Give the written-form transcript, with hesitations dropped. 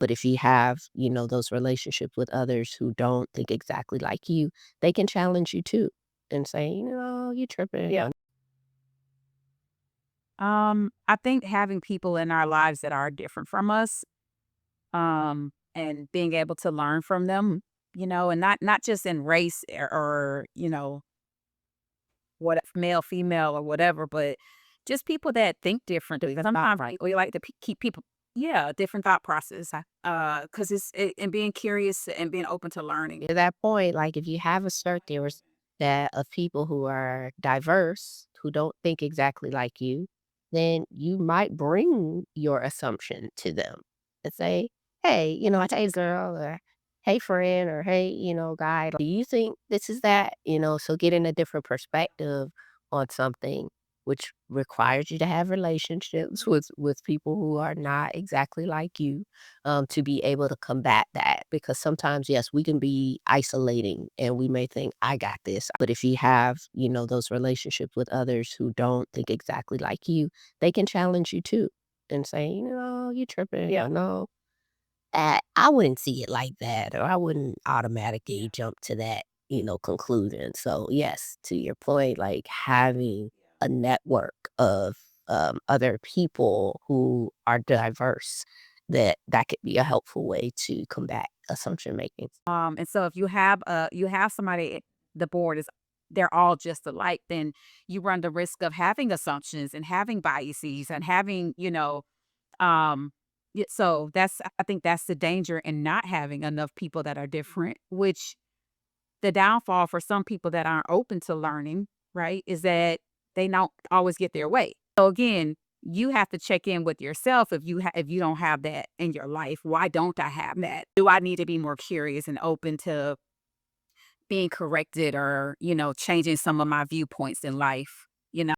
But if you have, those relationships with others who don't think exactly like you, they can challenge you too and say, you tripping. Yeah. I think having people in our lives that are different from us, and being able to learn from them, and not just in race or what male, female, or whatever, but just people that think differently. Because sometimes, right, we like to keep people, yeah, different thought process. Because and being curious and being open to learning. To that point, like if you have a circle that of people who are diverse, who don't think exactly like you, then you might bring your assumption to them and say, hey, hey girl, or hey friend, or hey, guy, do you think this is that? So getting a different perspective on something which requires you to have relationships with people who are not exactly like you, to be able to combat that. Because sometimes, yes, we can be isolating and we may think, I got this. But if you have, those relationships with others who don't think exactly like you, they can challenge you too and say, you tripping. Yeah. No, I wouldn't see it like that, or I wouldn't Yeah. automatically jump to that, conclusion. So, yes, to your point, like having a network of other people who are diverse, that could be a helpful way to combat assumption making. And so if you have somebody, the board is they're all just alike, then you run the risk of having assumptions and having biases and having, so I think that's the danger in not having enough people that are different, which the downfall for some people that aren't open to learning, right, is that they don't always get their way. So again, you have to check in with yourself if you don't have that in your life. Why don't I have that? Do I need to be more curious and open to being corrected or, changing some of my viewpoints in life?